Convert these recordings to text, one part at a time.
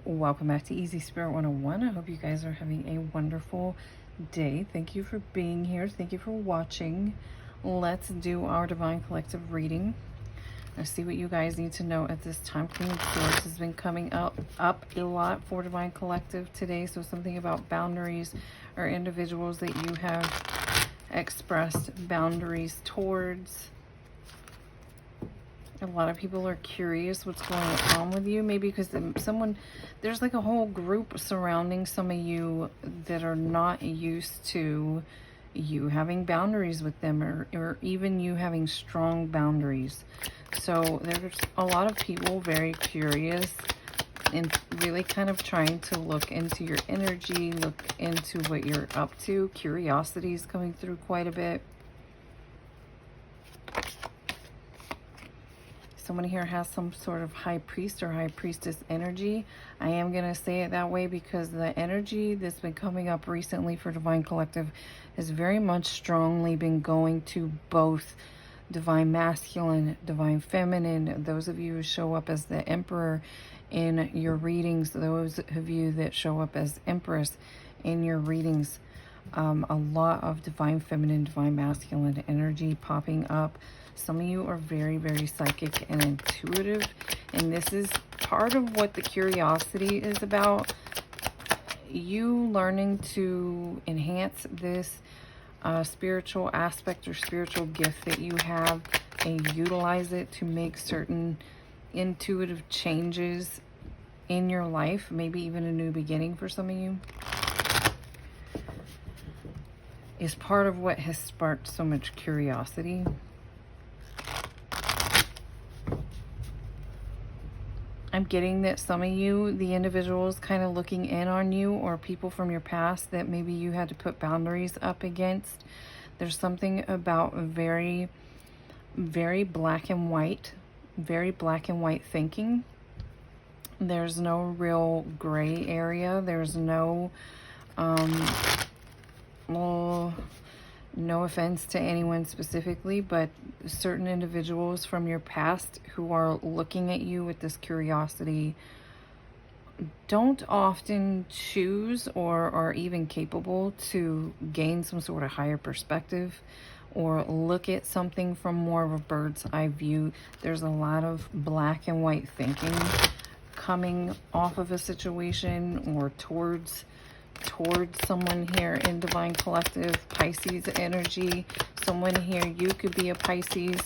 Welcome back to Easy Spirit 101. I hope you guys are having a wonderful day. Thank you for being here. Thank you for watching. Let's do our Divine Collective reading. Let's see what you guys need to know at this time. Queen of Swords has been coming up a lot for Divine Collective today. So something about boundaries or individuals that you have expressed boundaries towards. A lot of people are curious what's going on with you. Maybe because there's like a whole group surrounding some of you that are not used to you having boundaries with them, or even you having strong boundaries. So there's a lot of people very curious and really kind of trying to look into your energy, look into what you're up to. Curiosity is coming through quite a bit. Someone here has some sort of high priest or high priestess energy. I am going to say it that way because the energy that's been coming up recently for Divine Collective has very much strongly been going to both Divine Masculine, Divine Feminine. Those of you who show up as the Emperor in your readings, those of you that show up as Empress in your readings, a lot of Divine Feminine, Divine Masculine energy popping up. Some of you are very, very psychic and intuitive, and this is part of what the curiosity is about. You learning to enhance this spiritual aspect or spiritual gift that you have and utilize it to make certain intuitive changes in your life, maybe even a new beginning for some of you, is part of what has sparked so much curiosity. I'm getting that some of you, the individuals kind of looking in on you, or people from your past that maybe you had to put boundaries up against. There's something about very, very black and white thinking. There's no real gray area. There's no, well, no offense to anyone specifically, but certain individuals from your past who are looking at you with this curiosity don't often choose or are even capable to gain some sort of higher perspective or look at something from more of a bird's eye view. There's a lot of black and white thinking coming off of a situation or towards someone here in Divine Collective. Pisces energy. Someone here, you could be a Pisces,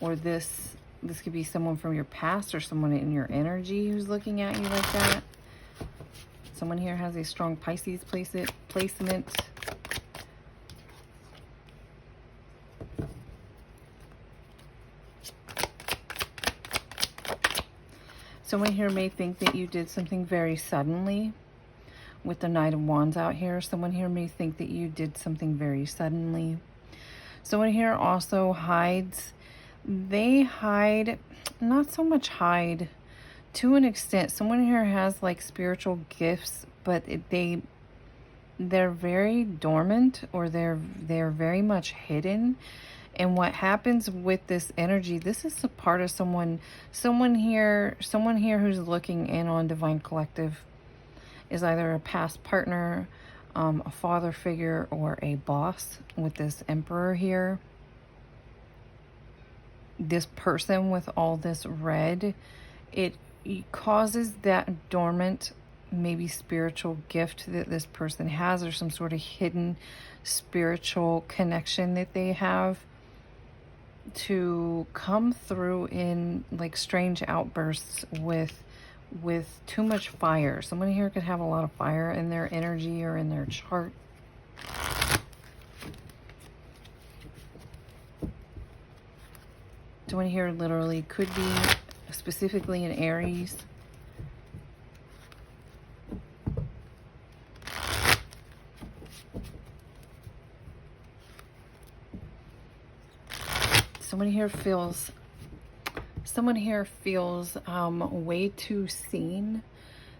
or this could be someone from your past or someone in your energy who's looking at you like that. Someone here has a strong Pisces placement. Someone here may think that you did something very suddenly. With the Knight of Wands out here, someone here may think that you did something very suddenly. Someone here also hides. They hide, not so much hide, to an extent. Someone here has like spiritual gifts, but they're very dormant, or they're very much hidden. And what happens with this energy, this is a part of someone here who's looking in on Divine Collective, is either a past partner, a father figure, or a boss with this Emperor here. This person with all this red, it causes that dormant, maybe spiritual gift that this person has, or some sort of hidden spiritual connection that they have, to come through in like strange outbursts with too much fire. Someone here could have a lot of fire in their energy or in their chart. Someone here literally could be specifically an Aries. Someone here feels way too seen.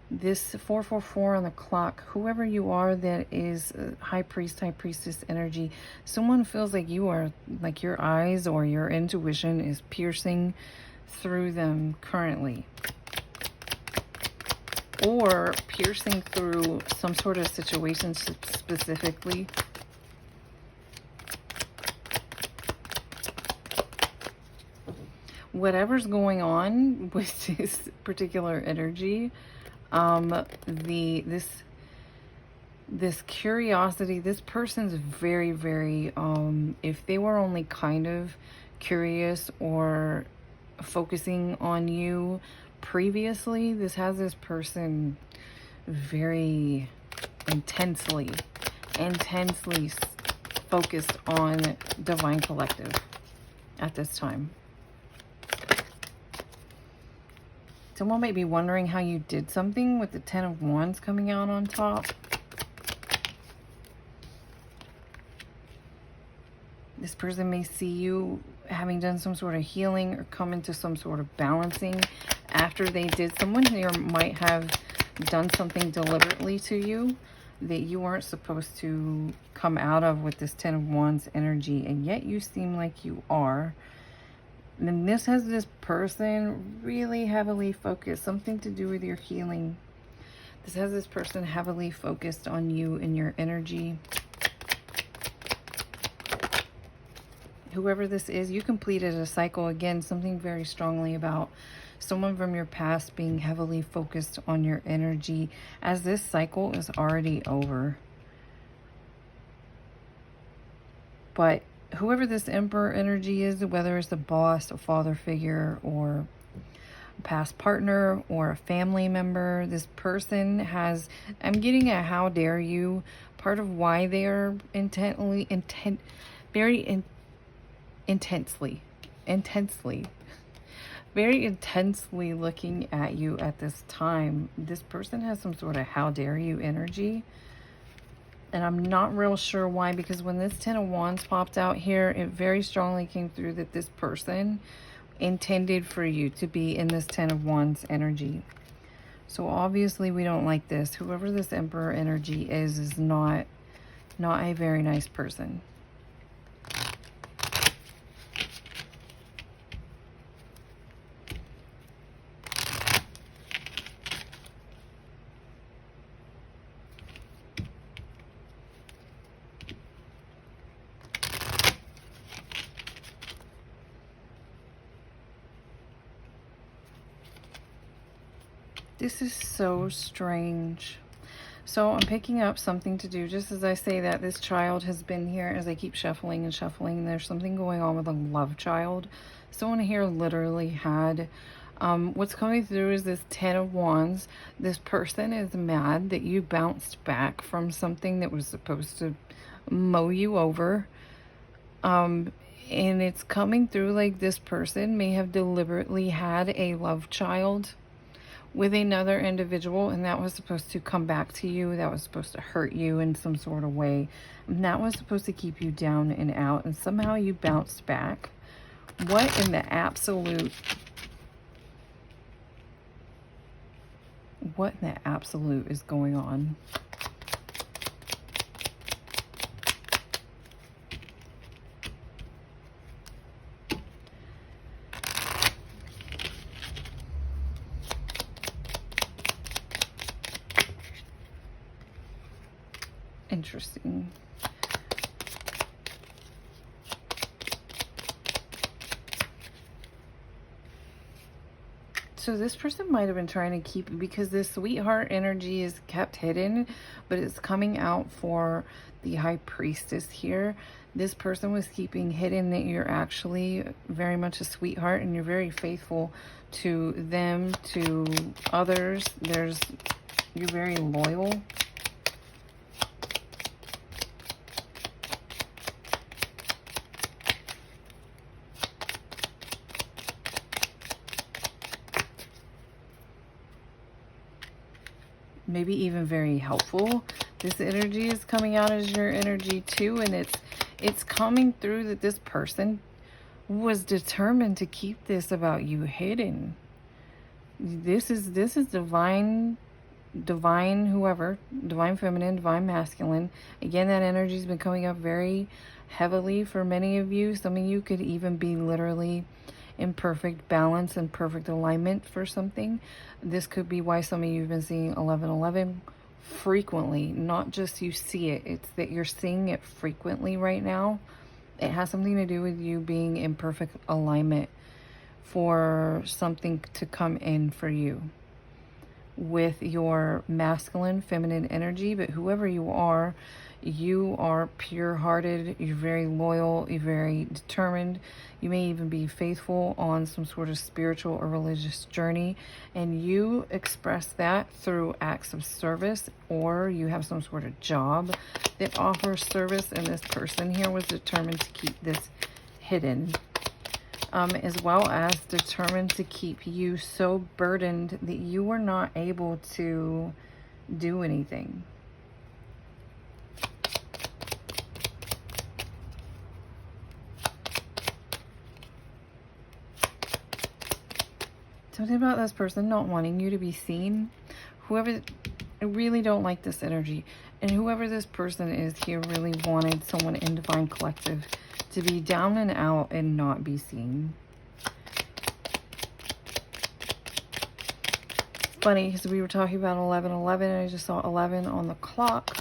This 444 on the clock, whoever you are that is high priest, high priestess energy, someone feels like you are, like your eyes or your intuition is piercing through them currently. or piercing through some sort of situation specifically. Whatever's going on with this particular energy, this curiosity, this person's very, very, if they were only kind of curious or focusing on you previously, this has this person very intensely focused on Divine Collective at this time. Someone might be wondering how you did something with the Ten of Wands coming out on top. This person may see you having done some sort of healing or come into some sort of balancing after they did. Someone here might have done something deliberately to you that you weren't supposed to come out of with this Ten of Wands energy, and yet you seem like you are. And this has this person really heavily focused, something to do with your healing. This has this person heavily focused on you and your energy. Whoever this is, you completed a cycle. Again, something very strongly about someone from your past being heavily focused on your energy, as this cycle is already over. But whoever this Emperor energy is, whether it's a boss, a father figure, or a past partner, or a family member, this person has, I'm getting a how dare you. Part of why they are intensely looking at you at this time. This person has some sort of how dare you energy. And I'm not real sure why, because when this Ten of Wands popped out here, it very strongly came through that this person intended for you to be in this Ten of Wands energy. So obviously we don't like this. Whoever this Emperor energy is not a very nice person. This is so strange. So I'm picking up something to do. Just as I say that, this child has been here, as I keep shuffling and shuffling. There's something going on with a love child. Someone here literally had, what's coming through is this Ten of Wands. This person is mad that you bounced back from something that was supposed to mow you over. And it's coming through like this person may have deliberately had a love child with another individual, and that was supposed to come back to you. That was supposed to hurt you in some sort of way. And that was supposed to keep you down and out, and somehow you bounced back. What in the absolute is going on? Interesting. So this person might have been trying to keep, because this sweetheart energy is kept hidden, but it's coming out for the High Priestess here. This person was keeping hidden that you're actually very much a sweetheart and you're very faithful to them, to others. You're very loyal. Maybe even very helpful. This energy is coming out as your energy too, and it's coming through that this person was determined to keep this about you hidden. This is divine whoever, divine feminine, divine masculine. Again, that energy has been coming up very heavily for many of you. Some of you could even be literally in perfect balance and perfect alignment for something. This could be why some of you have been seeing 1111 frequently. Not just you see it, it's that you're seeing it frequently right now. It has something to do with you being in perfect alignment for something to come in for you with your masculine, feminine energy. But whoever you are pure-hearted, you're very loyal, you're very determined. You may even be faithful on some sort of spiritual or religious journey, and you express that through acts of service, or you have some sort of job that offers service, and this person here was determined to keep this hidden. As well as determined to keep you so burdened that you were not able to do anything. Something about this person not wanting you to be seen. I really don't like this energy. And whoever this person is here really wanted someone in Divine Collective to be down and out and not be seen. It's funny because we were talking about 1111 and I just saw 11 on the clock.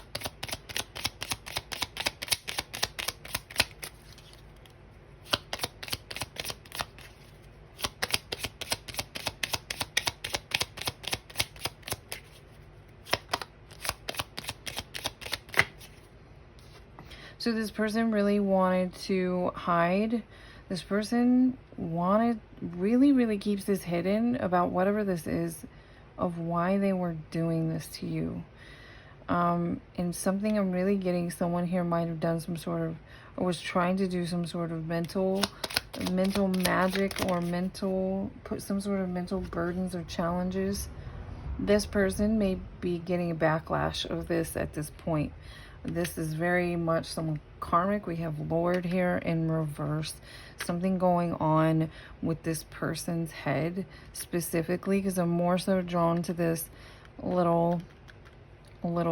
So this person really wanted to hide. This person really keeps this hidden about whatever this is, of why they were doing this to you. And something I'm really getting, someone here might have done some sort of, or was trying to do some sort of mental magic, or put some sort of mental burdens or challenges. This person may be getting a backlash of this at this point. This is very much some karmic. We have Lord here in reverse. Something going on with this person's head specifically, because I'm more so drawn to this little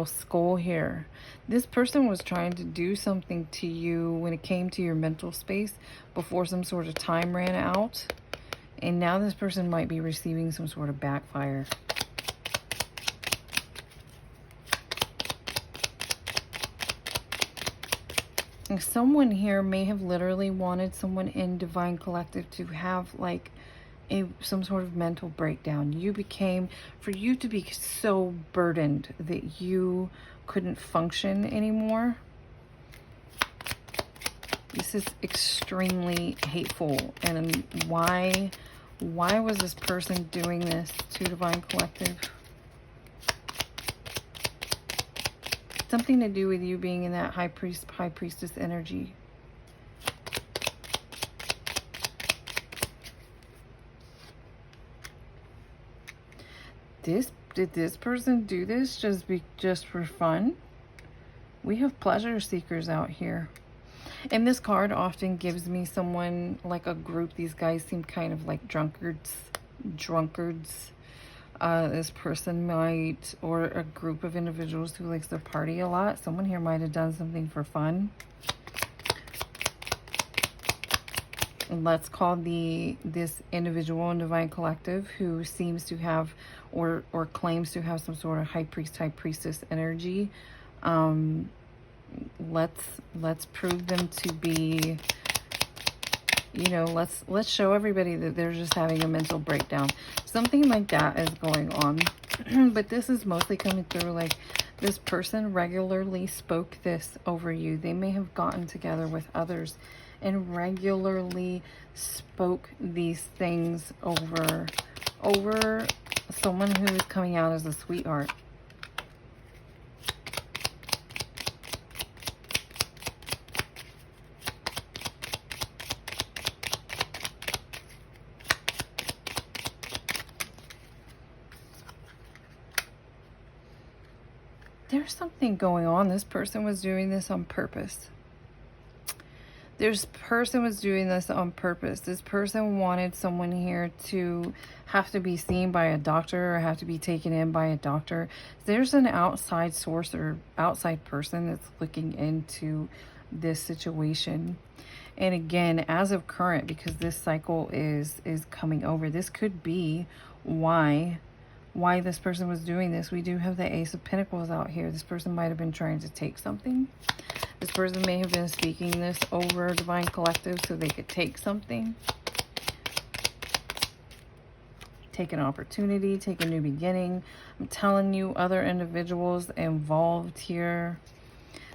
skull here. This person was trying to do something to you when it came to your mental space before some sort of time ran out. And now this person might be receiving some sort of backfire. Someone here may have literally wanted someone in Divine Collective to have like some sort of mental breakdown. For you to be so burdened that you couldn't function anymore. This is extremely hateful. And why was this person doing this to Divine Collective? Something to do with you being in that high priestess energy. Did this person do this just for fun? We have pleasure seekers out here. And this card often gives me someone like a group. These guys seem kind of like drunkards. This person might, or a group of individuals who likes to party a lot. Someone here might have done something for fun. And let's call this individual in Divine Collective who seems to have or claims to have some sort of high priestess energy. Let's prove them to be, let's show everybody that they're just having a mental breakdown. Something like that is going on. But this is mostly coming through like this person regularly spoke this over you. They may have gotten together with others and regularly spoke these things over someone who is coming out as a sweetheart. There's something going on. This person was doing this on purpose. This person wanted someone here to have to be seen by a doctor or have to be taken in by a doctor. There's an outside source or outside person that's looking into this situation. And again, as of current, because this cycle is coming over, this could be why this person was doing this. We do have the Ace of Pentacles out here. This person might have been trying to take something. This person may have been speaking this over Divine Collective so they could take something. Take an opportunity, take a new beginning. I'm telling you, other individuals involved here.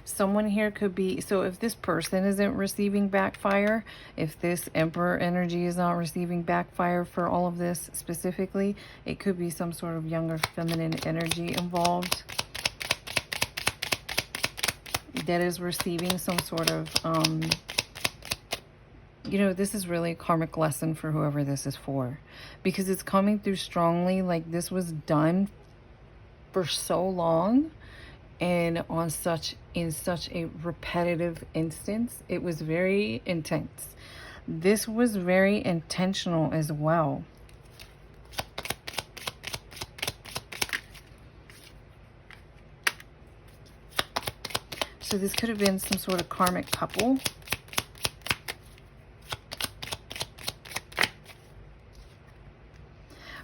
Someone here could be, so if this person isn't receiving backfire, if this Emperor energy is not receiving backfire for all of this specifically, it could be some sort of younger feminine energy involved that is receiving some sort of, you know, this is really a karmic lesson for whoever this is for, because it's coming through strongly like this was done for so long and in such a repetitive instance. It was very intense. This was very intentional as well. So this could have been some sort of karmic couple.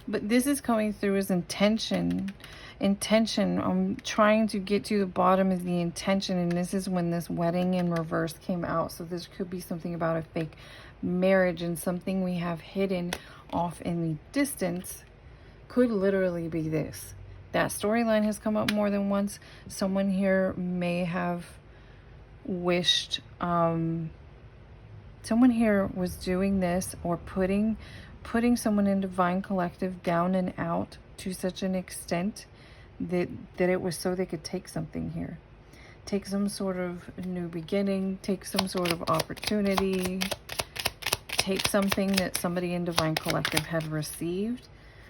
But this is coming through as intention. I'm trying to get to the bottom of the intention, and this is when this wedding in reverse came out. So this could be something about a fake marriage, and something we have hidden off in the distance could literally be this. That storyline has come up more than once. Someone here may have wished, someone here was doing this or putting someone in Divine Collective down and out to such an extent that it was so they could take something here. Take some sort of new beginning, take some sort of opportunity, take something that somebody in Divine Collective had received.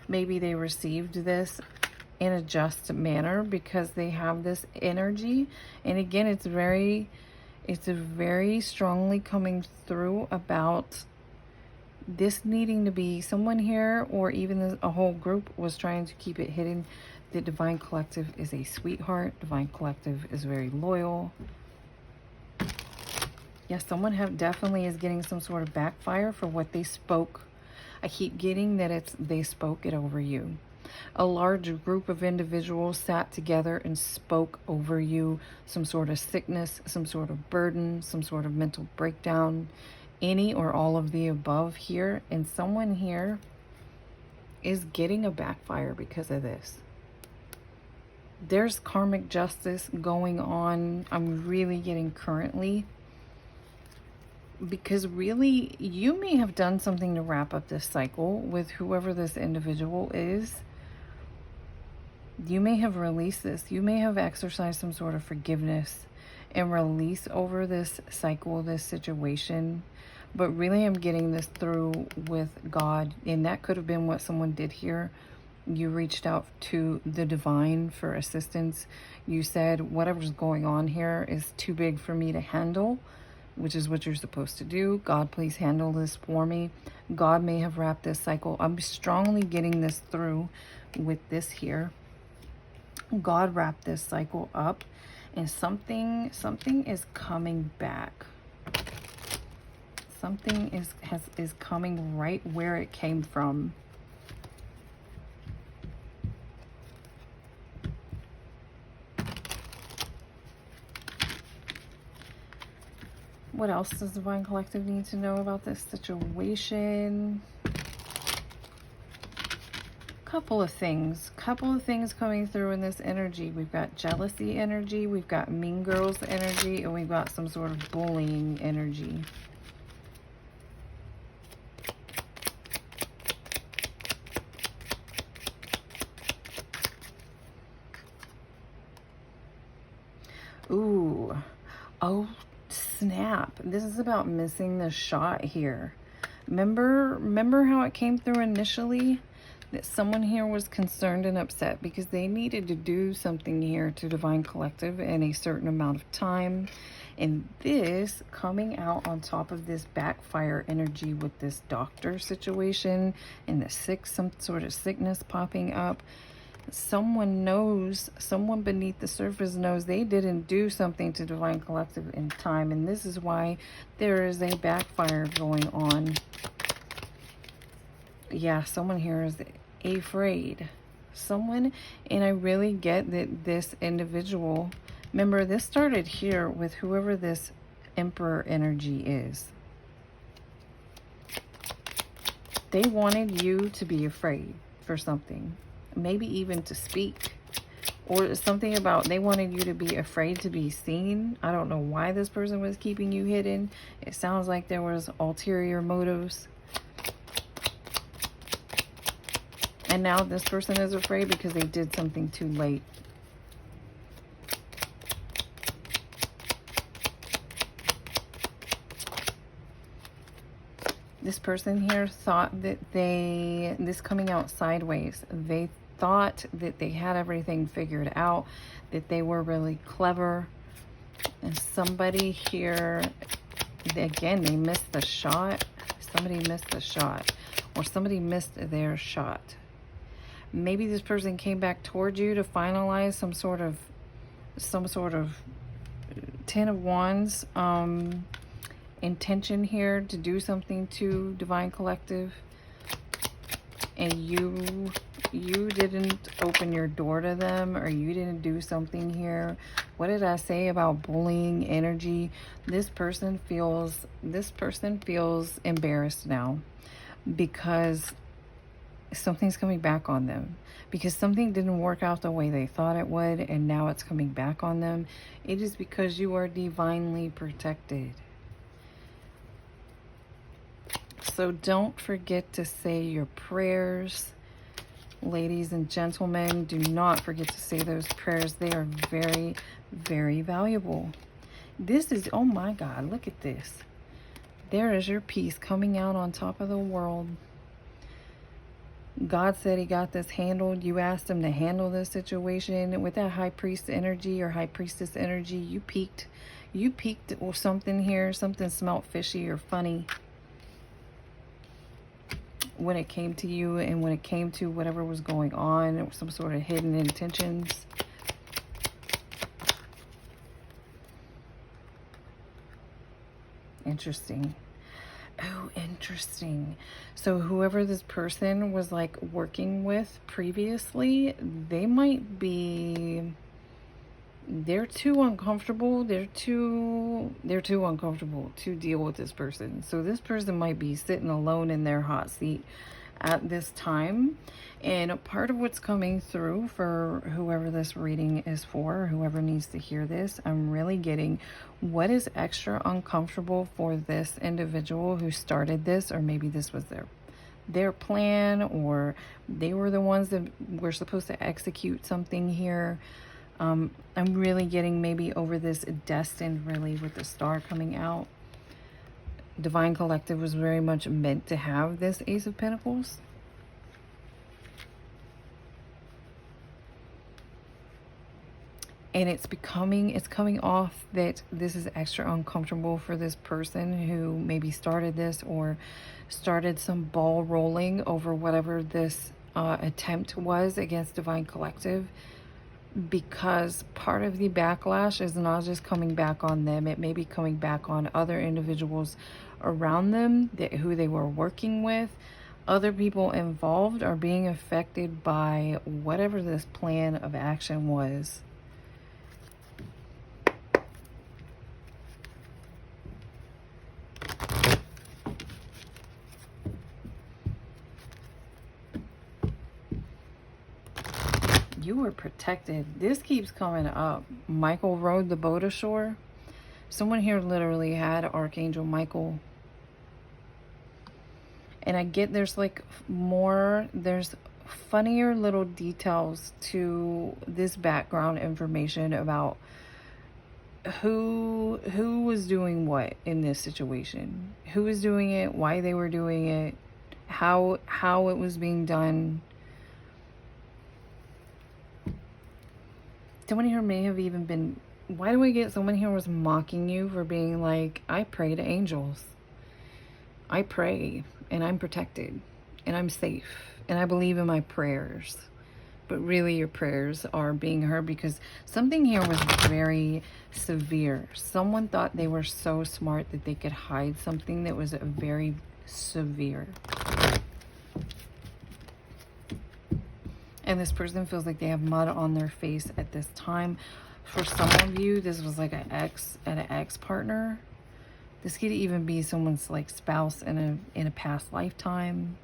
Maybe they received this in a just manner because they have this energy. And again, it's very strongly coming through about this needing to be someone here, or even a whole group was trying to keep it hidden. The Divine Collective is a sweetheart. Divine Collective is very loyal. Yes, someone definitely is getting some sort of backfire for what they spoke. I keep getting that they spoke it over you. A large group of individuals sat together and spoke over you some sort of sickness, some sort of burden, some sort of mental breakdown, any or all of the above here. And someone here is getting a backfire because of this. There's karmic justice going on. I'm really getting currently, because really you may have done something to wrap up this cycle with whoever this individual is. You may have released this. You may have exercised some sort of forgiveness and release over this cycle, this situation. But really I'm getting this through with God. And that could have been what someone did here. You reached out to the divine for assistance. You said, whatever's going on here is too big for me to handle, which is what you're supposed to do. God, please handle this for me. God may have wrapped this cycle. I'm strongly getting this through with this here. God wrapped this cycle up, and something is coming back. Something is coming right where it came from. What else does Divine Collective need to know about this situation? Couple of things coming through in this energy. We've got jealousy energy, we've got mean girls energy, and we've got some sort of bullying energy. Ooh, oh snap, this is about missing the shot here. Remember how it came through initially? That someone here was concerned and upset because they needed to do something here to Divine Collective in a certain amount of time. And this coming out on top of this backfire energy with this doctor situation and some sort of sickness popping up. Someone knows, someone beneath the surface knows they didn't do something to Divine Collective in time. And this is why there is a backfire going on. Yeah, someone here is afraid. Someone, and I really get that this individual, remember this started here with whoever this Emperor energy is. They wanted you to be afraid for something, maybe even to speak, or something about they wanted you to be afraid to be seen. I don't know why this person was keeping you hidden. It sounds like there was ulterior motives. And now this person is afraid because they did something too late. This person here thought that this coming out sideways, they thought that they had everything figured out, that they were really clever. And somebody here, again, they missed the shot. Somebody missed the shot, or somebody missed their shot. Maybe this person came back towards you to finalize some sort of Ten of Wands intention here to do something to Divine Collective, and you didn't open your door to them, or you didn't do something here. What did I say about bullying energy? This person feels embarrassed now because something's coming back on them, because something didn't work out the way they thought it would, and now it's coming back on them. It is because you are divinely protected. So don't forget to say your prayers, ladies and gentlemen. Do not forget to say those prayers. They are very, very valuable. This is, oh my God, look at this. There is your peace coming out on top of the world. God said he got this handled. You asked him to handle this situation. With that high priest energy or high priestess energy, you peaked. You peaked or something here. Something smelt fishy or funny when it came to you, and when it came to whatever was going on, some sort of hidden intentions. Interesting. Oh, interesting. So whoever this person was like working with previously, they might be, they're too uncomfortable. They're too uncomfortable to deal with this person. So this person might be sitting alone in their hot seat at this time. And part of what's coming through for whoever this reading is for, whoever needs to hear this, I'm really getting what is extra uncomfortable for this individual who started this, or maybe this was their plan, or they were the ones that were supposed to execute something here. I'm really getting maybe over this destined, really, with the star coming out. Divine Collective was very much meant to have this Ace of Pentacles. And it's coming off that this is extra uncomfortable for this person who maybe started this, or started some ball rolling over whatever this attempt was against Divine Collective. Because part of the backlash is not just coming back on them. It may be coming back on other individuals around them, who they were working with. Other people involved are being affected by whatever this plan of action was. You were protected. This keeps coming up. Michael rowed the boat ashore. Someone here literally had Archangel Michael. And I get there's like there's funnier little details to this background information about who was doing what in this situation. Who was doing it, why they were doing it, how it was being done. Someone here may have even been, why do I get someone here was mocking you for being like, I pray to angels. I pray and I'm protected and I'm safe and I believe in my prayers. but really your prayers are being heard, because something here was very severe. Someone thought they were so smart that they could hide something that was very severe. And this person feels like they have mud on their face at this time. For some of you, this was like an ex partner. This could even be someone's like spouse in a past lifetime.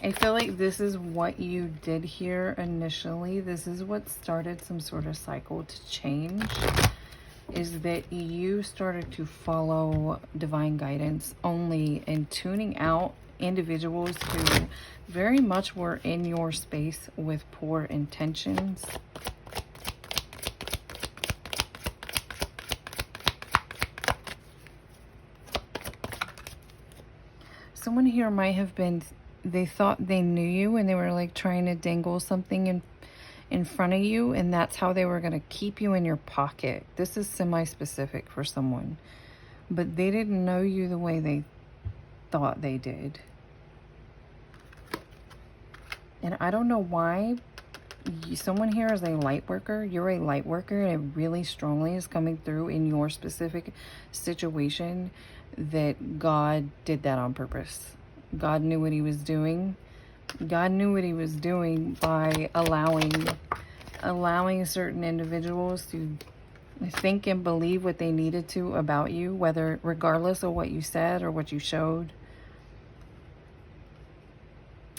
I feel like this is what you did here initially. This is what started some sort of cycle to change, is that you started to follow divine guidance only and tuning out individuals who very much were in your space with poor intentions. Someone here might have been, they thought they knew you and they were like trying to dangle something in front of you, and that's how they were going to keep you in your pocket. This is semi-specific for someone, but they didn't know you the way they thought they did. And I don't know why. Someone here is a light worker. You're a light worker, and it really strongly is coming through in your specific situation that God did that on purpose. God knew what he was doing. God knew what he was doing by allowing certain individuals to think and believe what they needed to about you, whether regardless of what you said or what you showed.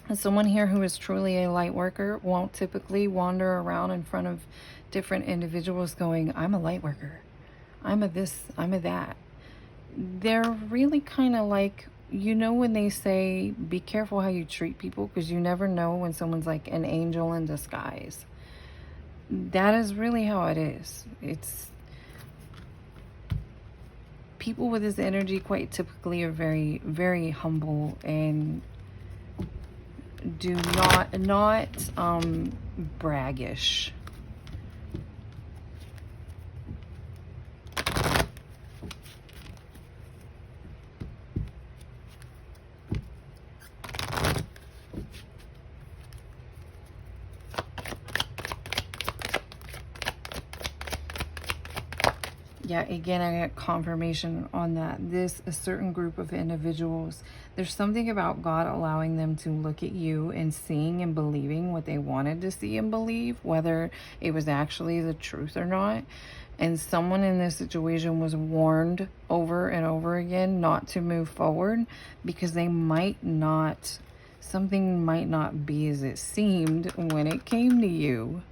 And someone here who is truly a light worker won't typically wander around in front of different individuals going, I'm a light worker, I'm a this, I'm a that. They're really kind of like, you know, when they say be careful how you treat people, because you never know when someone's like an angel in disguise. That is really how it is. It's people with this energy quite typically are very, very humble and do not braggish. Yeah, again, I got confirmation on that. A certain group of individuals, there's something about God allowing them to look at you and seeing and believing what they wanted to see and believe, whether it was actually the truth or not. And someone in this situation was warned over and over again not to move forward, because they might not, something might not be as it seemed when it came to you.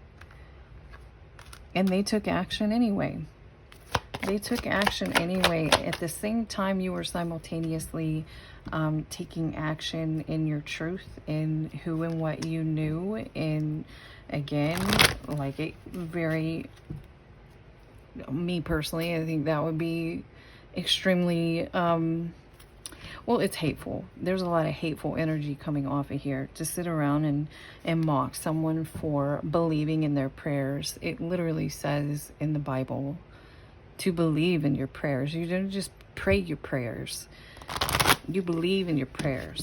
And they took action anyway. They took action anyway. At the same time, you were simultaneously taking action in your truth, in who and what you knew. And again, like it very, me personally, I think that would be extremely, well, it's hateful. There's a lot of hateful energy coming off of here. To sit around and mock someone for believing in their prayers. It literally says in the Bible to believe in your prayers. You don't just pray your prayers. You believe in your prayers.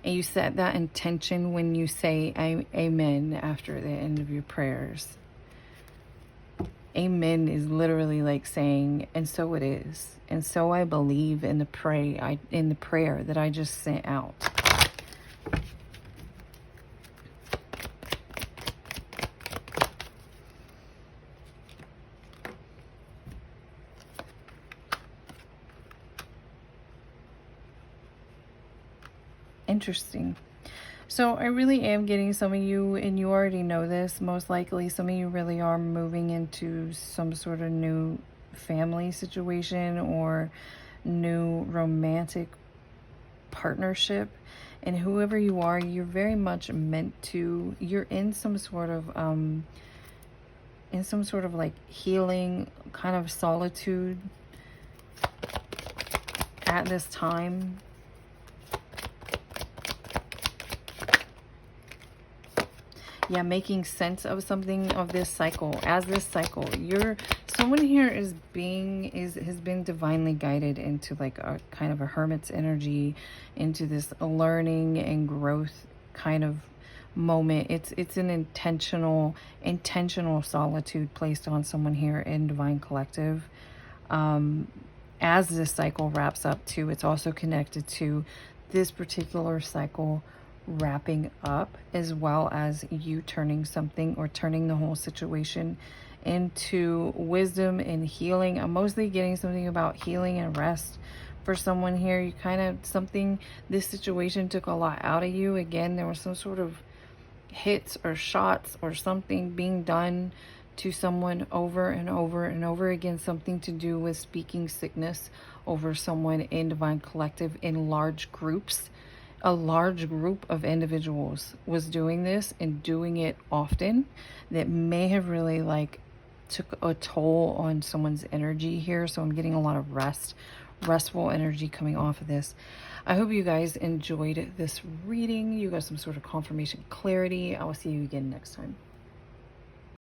And you set that intention when you say amen after the end of your prayers. Amen is literally like saying, and so it is. And so I believe in the prayer that I just sent out. Interesting. So I really am getting some of you, and you already know this, most likely some of you really are moving into some sort of new family situation or new romantic partnership. And whoever you are, you're very much meant to, you're in some sort of like healing kind of solitude at this time. Yeah, making sense of something, of this cycle. As this cycle, someone here has been divinely guided into like a kind of a hermit's energy, into this learning and growth kind of moment. It's an intentional solitude placed on someone here in Divine Collective. As this cycle wraps up too, it's also connected to this particular cycle wrapping up, as well as you turning something, or turning the whole situation into wisdom and healing. I'm mostly getting something about healing and rest for someone here. You kind of, this situation took a lot out of you. Again, there was some sort of hits or shots or something being done to someone over and over and over again, something to do with speaking sickness over someone in Divine Collective in large groups. A large group of individuals was doing this, and doing it often, that may have really like took a toll on someone's energy here. So I'm getting a lot of restful energy coming off of this. I hope you guys enjoyed this reading. You got some sort of confirmation, clarity. I will see you again next time.